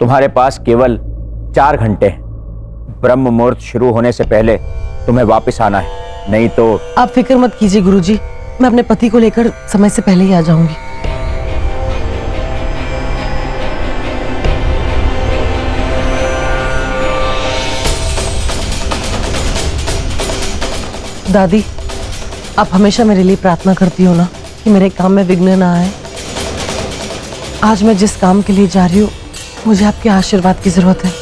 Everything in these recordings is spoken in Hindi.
तुम्हारे पास केवल 4 घंटे हैं। ब्रह्म मुहूर्त शुरू होने से पहले तुम्हें वापस आना है, नहीं तो। आप फिक्र मत कीजिए गुरुजी, मैं अपने पति को लेकर समय से पहले ही आ जाऊंगी। दादी, आप हमेशा मेरे लिए प्रार्थना करती हो ना कि मेरे काम में विघ्न ना आए। आज मैं जिस काम के लिए जा रही हूँ, मुझे आपके आशीर्वाद की जरूरत है।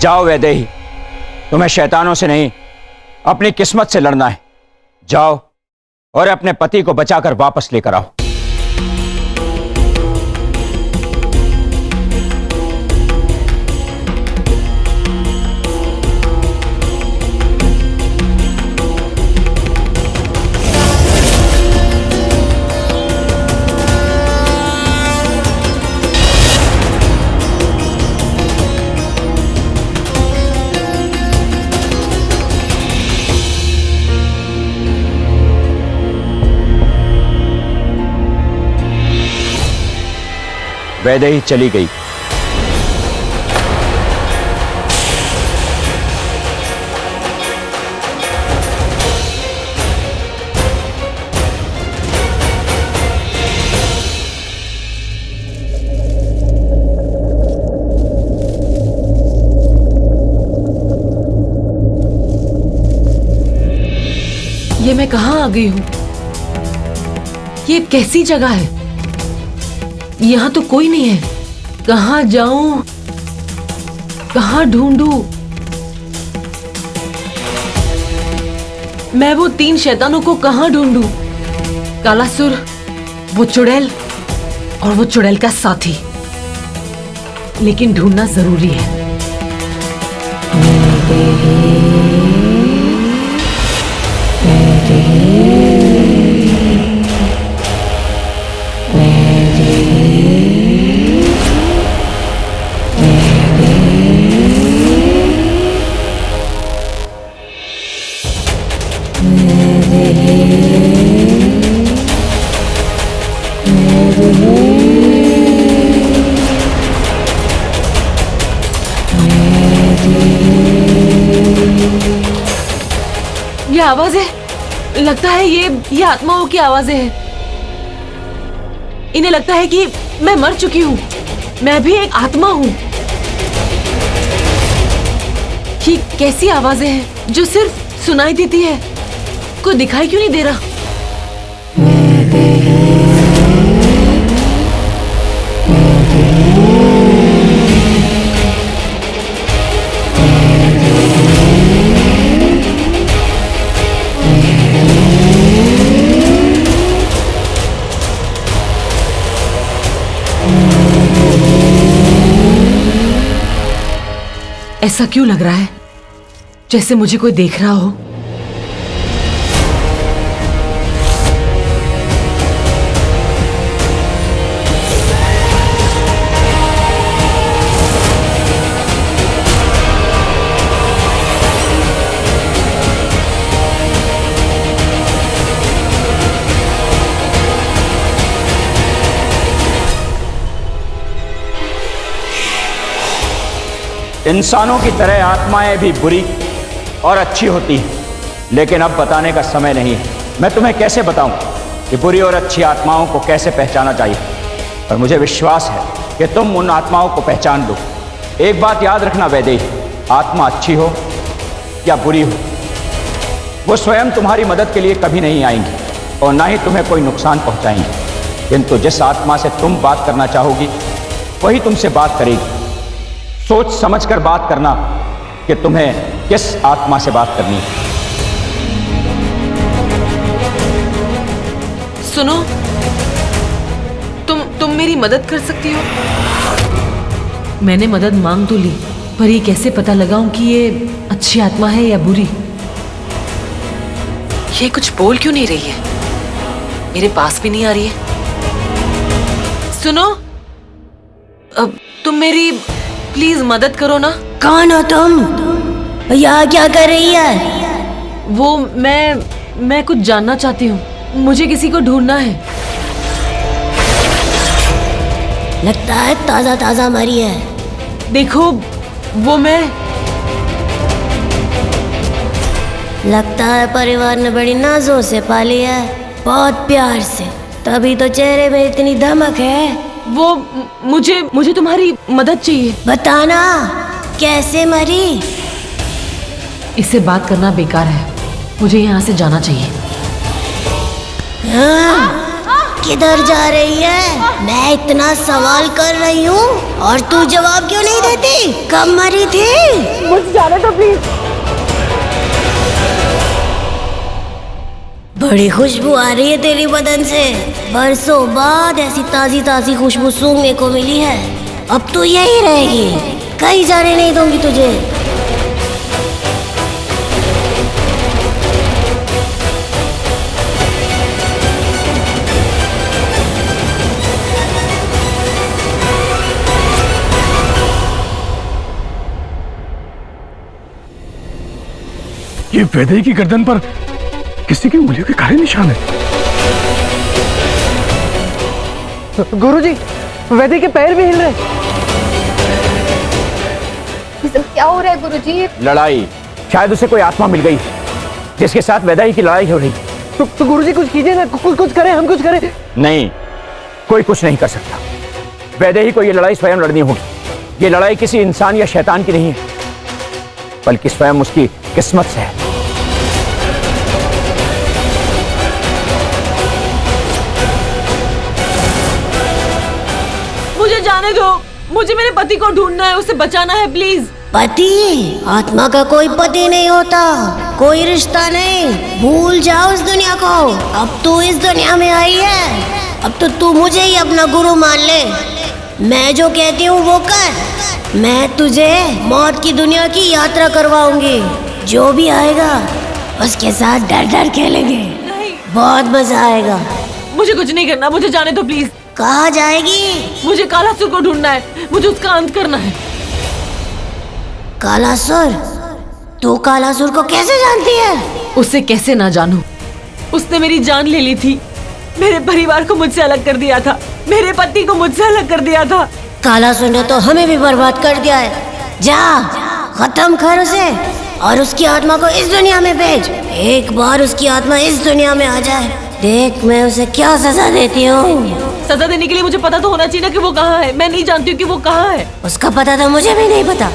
जाओ वैदेही, तुम्हें शैतानों से नहीं अपनी किस्मत से लड़ना है। जाओ और अपने पति को बचाकर वापस लेकर आओ। वैदेही चली गई। ये मैं कहाँ आ गई हूँ? ये कैसी जगह है? यहाँ तो कोई नहीं है। कहाँ जाऊं? कहाँ ढूंढूं? मैं वो 3 शैतानों को कहाँ ढूंढूं? कालासुर, वो चुड़ैल और वो चुड़ैल का साथी। लेकिन ढूंढना जरूरी है। ये आवाजें, लगता है ये आत्माओं की आवाजें हैं। इन्हें लगता है कि मैं मर चुकी हूँ, मैं भी एक आत्मा हूँ। ये कैसी आवाजें हैं जो सिर्फ सुनाई देती है, कोई दिखाई क्यों नहीं दे रहा? ऐसा क्यों लग रहा है जैसे मुझे कोई देख रहा हो? इंसानों की तरह आत्माएं भी बुरी और अच्छी होती हैं, लेकिन अब बताने का समय नहीं है। मैं तुम्हें कैसे बताऊं कि बुरी और अच्छी आत्माओं को कैसे पहचाना चाहिए, और मुझे विश्वास है कि तुम उन आत्माओं को पहचान लो। एक बात याद रखना वैदेही, आत्मा अच्छी हो या बुरी हो, वो स्वयं तुम्हारी मदद के लिए कभी नहीं आएंगी और ना ही तुम्हें कोई नुकसान पहुंचाएंगी। किंतु जिस आत्मा से तुम बात करना चाहोगी वही तुमसे बात करेगी। सोच समझकर बात करना कि तुम्हें किस आत्मा से बात करनी है। सुनो, तुम मेरी मदद कर सकती हो? मैंने मदद मांग तो ली, पर ये कैसे पता लगाऊं कि ये अच्छी आत्मा है या बुरी? ये कुछ बोल क्यों नहीं रही है? मेरे पास भी नहीं आ रही है। सुनो, अब तुम मेरी प्लीज मदद करो ना। कौन हो तुम? यहाँ क्या कर रही है? वो मैं कुछ जानना चाहती हूँ। मुझे किसी को ढूंढना है। लगता है ताजा ताजा मरी है। देखो, वो मैं। लगता है परिवार ने बड़ी नाजों से पाली है, बहुत प्यार से, तभी तो चेहरे में इतनी धमक है। वो मुझे तुम्हारी मदद चाहिए। बताना कैसे मरी? इससे बात करना बेकार है, मुझे यहाँ से जाना चाहिए। हाँ? किधर जा रही है? मैं इतना सवाल कर रही हूँ और तू जवाब क्यों नहीं देती? कब मरी थी? मुझे जाने दो प्लीज। बड़ी खुशबू आ रही है तेरी बदन से। बरसों बाद ऐसी ताजी ताजी खुशबू सूंघने को मिली है। अब तू यही रहेगी, कहीं जाने नहीं दूंगी तुझे। ये वैदेही की गर्दन पर किसी की उंगलियों के काले निशान है। गुरुजी, वैदेही के पैर भी हिल रहे। ये सब क्या हो रहा है गुरुजी? लड़ाई, शायद उसे कोई आत्मा मिल गई जिसके साथ वैदेही की लड़ाई हो रही। तो गुरुजी कुछ कीजिए ना, कुछ करें, हम कुछ करें। नहीं, कोई कुछ नहीं कर सकता। वैदेही को यह लड़ाई स्वयं लड़नी होगी। ये लड़ाई किसी इंसान या शैतान की नहीं है, बल्कि स्वयं उसकी किस्मत से है। मुझे जाने दो, मुझे मेरे पति को ढूंढना है, उसे बचाना है प्लीज। पति? आत्मा का कोई पति नहीं होता, कोई रिश्ता नहीं। भूल जाओ उस दुनिया को। अब तू इस दुनिया में आई है, अब तो तू मुझे ही अपना गुरु मान ले। मैं जो कहती हूँ वो कर। मैं तुझे मौत की दुनिया की यात्रा करवाऊंगी। जो भी आएगा उसके साथ डर डर खेलेंगे। नहीं, बहुत मजा आएगा। मुझे कुछ नहीं करना, मुझे जाने दो प्लीज। कहाँ जाएगी? मुझे कालासुर को ढूंढना है, मुझे उसका अंत करना है। कालासुर? तू कालासुर को कैसे जानती है? उसे कैसे ना जानूं? उसने मेरी जान ले ली थी, मेरे परिवार को मुझसे अलग कर दिया था, मेरे पति को मुझसे अलग कर दिया था। कालासुर ने तो हमें भी बर्बाद कर दिया है। जा, खत्म कर उसे और उसकी आत्मा को इस दुनिया में भेज। एक बार उसकी आत्मा इस दुनिया में आ जाए, देख मैं उसे क्या सजा देती हूँ। सजा देने के लिए मुझे पता तो होना चाहिए ना कि वो कहाँ है। मैं नहीं जानती हूँ कि वो कहाँ है। उसका पता तो मुझे भी नहीं पता,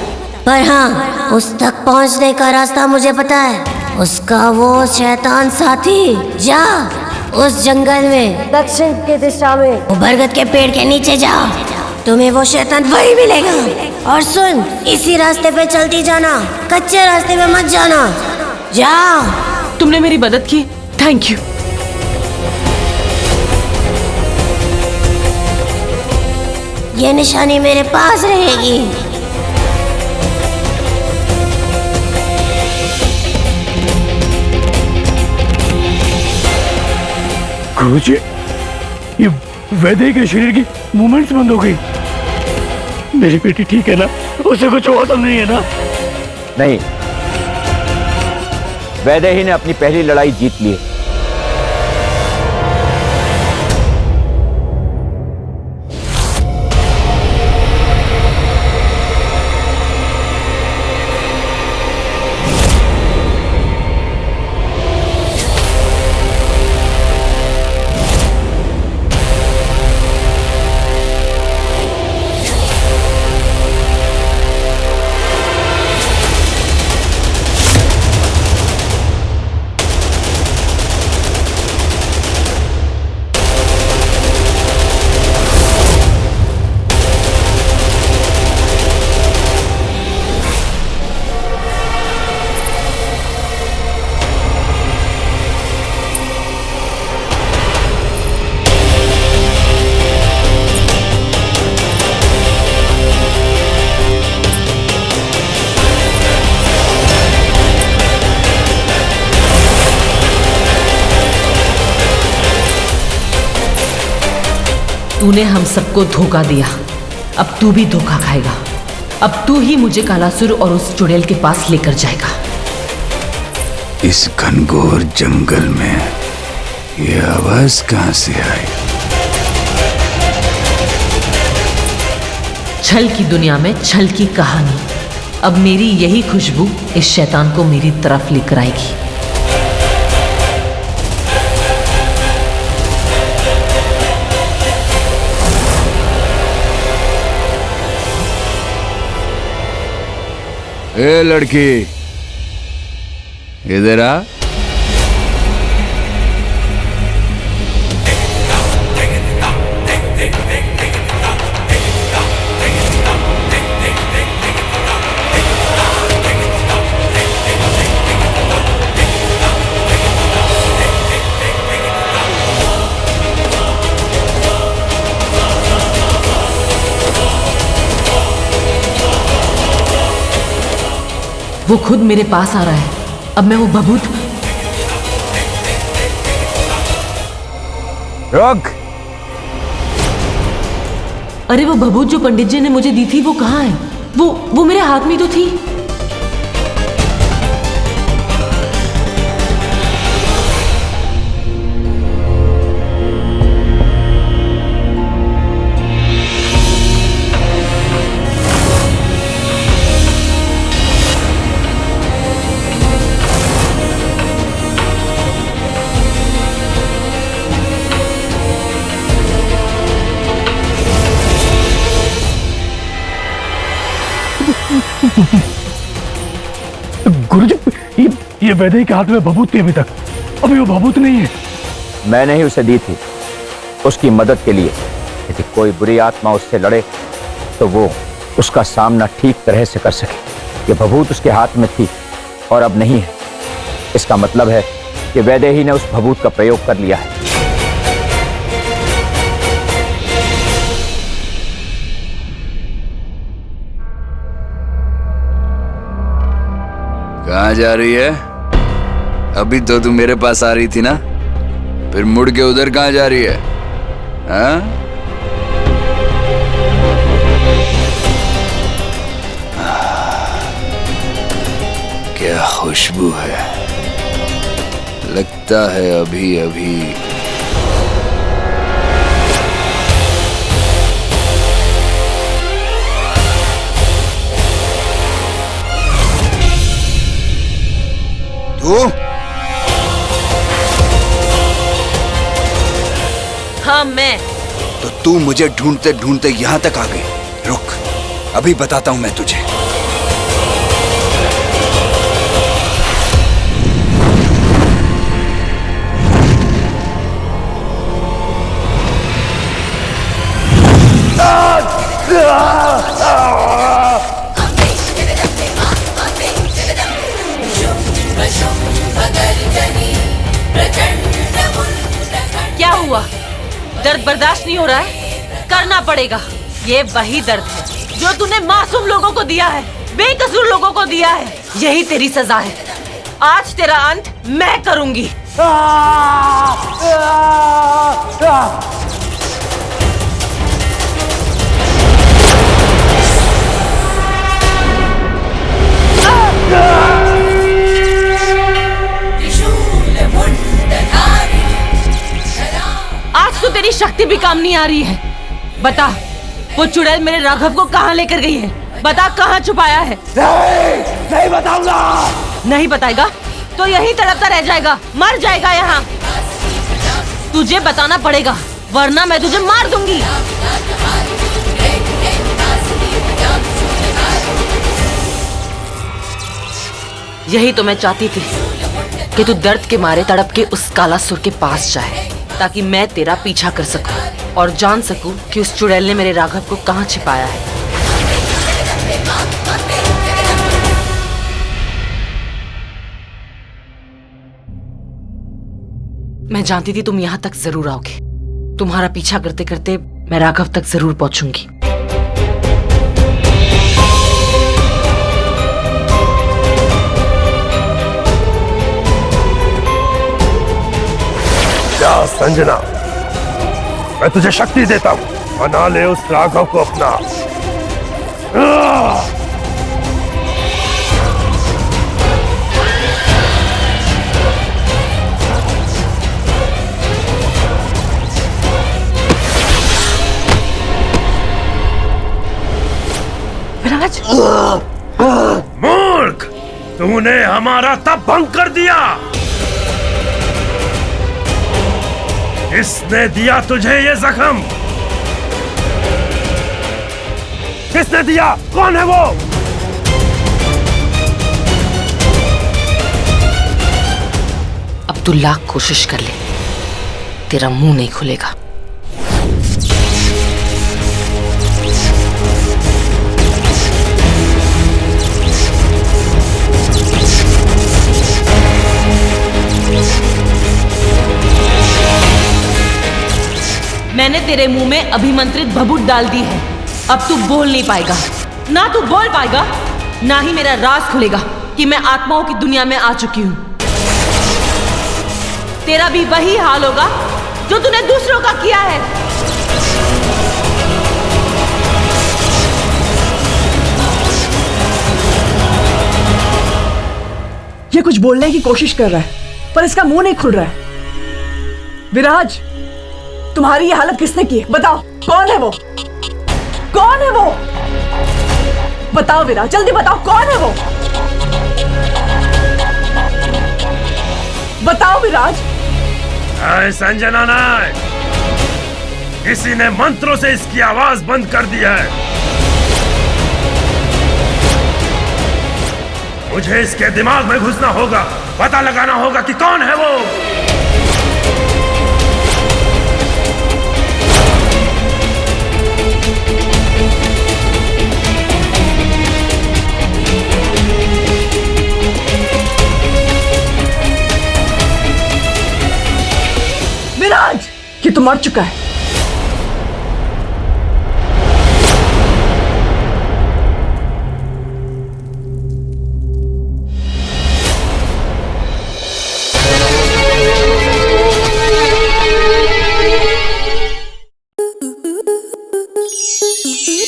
पर हाँ, उस तक पहुँचने का रास्ता मुझे पता है। उसका वो शैतान साथी, जा उस जंगल में दक्षिण की दिशा में वो बरगद के पेड़ के नीचे जा, तुम्हें वो शैतान वही मिलेगा। और सुन, इसी रास्ते पे चलती जाना, कच्चे रास्ते पे मत जाना। जा। तुमने मेरी मदद की, थैंक यू। ये निशानी मेरे पास रहेगी। गुरुजी, ये वैदेही के शरीर की मूवमेंट्स बंद हो गई। मेरी बेटी ठीक है ना? उसे कुछ हुआ तो नहीं है ना? नहीं, वैदेही ने अपनी पहली लड़ाई जीत ली है। तूने हम सबको धोखा दिया, अब तू भी धोखा खाएगा। अब तू ही मुझे कालासुर और उस चुड़ैल के पास लेकर जाएगा। इस घनघोर जंगल में ये आवाज कहां से आई? छल की दुनिया में छल की कहानी। अब मेरी यही खुशबू इस शैतान को मेरी तरफ लेकर आएगी। ए लड़की, इधर आ। वो खुद मेरे पास आ रहा है। अब मैं वो भभूत। रुक। अरे वो भभूत जो पंडित जी ने मुझे दी थी वो कहाँ है? वो मेरे हाथ में तो थी। गुरुजी, ये वैदे के हाथ में भभूत थी अभी तक। अभी वो भभूत नहीं है। मैंने ही उसे दी थी उसकी मदद के लिए। यदि कोई बुरी आत्मा उससे लड़े तो वो उसका सामना ठीक तरह से कर सके। ये भभूत उसके हाथ में थी और अब नहीं है। इसका मतलब है कि वैदे ही ने उस भभूत का प्रयोग कर लिया है। कहाँ जा रही है? अभी तो तू मेरे पास आ रही थी ना, फिर मुड़ के उधर कहाँ जा रही है? हाँ? क्या खुशबू है। लगता है अभी अभी तू। हाँ मैं। तो तू मुझे ढूंढते ढूंढते यहां तक आ गई। रुक, अभी बताता हूं मैं तुझे। क्या हुआ? दर्द बर्दाश्त नहीं हो रहा है? करना पड़ेगा। ये वही दर्द है जो तूने मासूम लोगों को दिया है, बेकसूर लोगों को दिया है। यही तेरी सजा है। आज तेरा अंत मैं करूंगी। आज तो तेरी शक्ति भी काम नहीं आ रही है। बता, वो चुड़ैल मेरे राघव को कहाँ लेकर गई है? बता, कहाँ छुपाया है? नहीं बताऊंगा। नहीं बताएगा तो यहीं तड़पता रह जाएगा, मर जाएगा यहाँ। तुझे बताना पड़ेगा वरना मैं तुझे मार दूंगी। यही तो मैं चाहती थी कि तू दर्द के मारे तड़प के उस कालासुर के पास जाए, ताकि मैं तेरा पीछा कर सकूं और जान सकूं कि उस चुड़ैल ने मेरे राघव को कहां छिपाया है। मैं जानती थी तुम यहां तक जरूर आओगे। तुम्हारा पीछा करते करते मैं राघव तक जरूर पहुंचूंगी। संजना, मैं तुझे शक्ति देता हूँ, बना ले उस राघव को अपना। विराज, मूर्ख, तूने हमारा तप भंग कर दिया। किसने दिया तुझे ये जख्म? किसने दिया? कौन है वो? अब तू लाख कोशिश कर ले, तेरा मुंह नहीं खुलेगा। मैंने तेरे मुंह में अभिमंत्रित भभूत डाल दी है। अब तू बोल नहीं पाएगा, ना तू बोल पाएगा, ना ही मेरा राज खुलेगा कि मैं आत्माओं की दुनिया में आ चुकी हूं। तेरा भी वही हाल होगा जो तूने दूसरों का किया है। ये कुछ बोलने की कोशिश कर रहा है पर इसका मुंह नहीं खुल रहा है। विराज, तुम्हारी ये हालत किसने की है? बताओ, कौन है वो? कौन है वो? बताओ विराज, जल्दी बताओ, कौन है वो? बताओ विराज। संजना नाय, किसी ने मंत्रों से इसकी आवाज बंद कर दी है। मुझे इसके दिमाग में घुसना होगा, पता लगाना होगा कि कौन है वो। विराज, ये तो मर चुका है।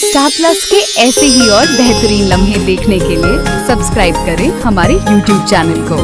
स्टार प्लस के ऐसे ही और बेहतरीन लम्हे देखने के लिए सब्सक्राइब करें हमारे YouTube चैनल को।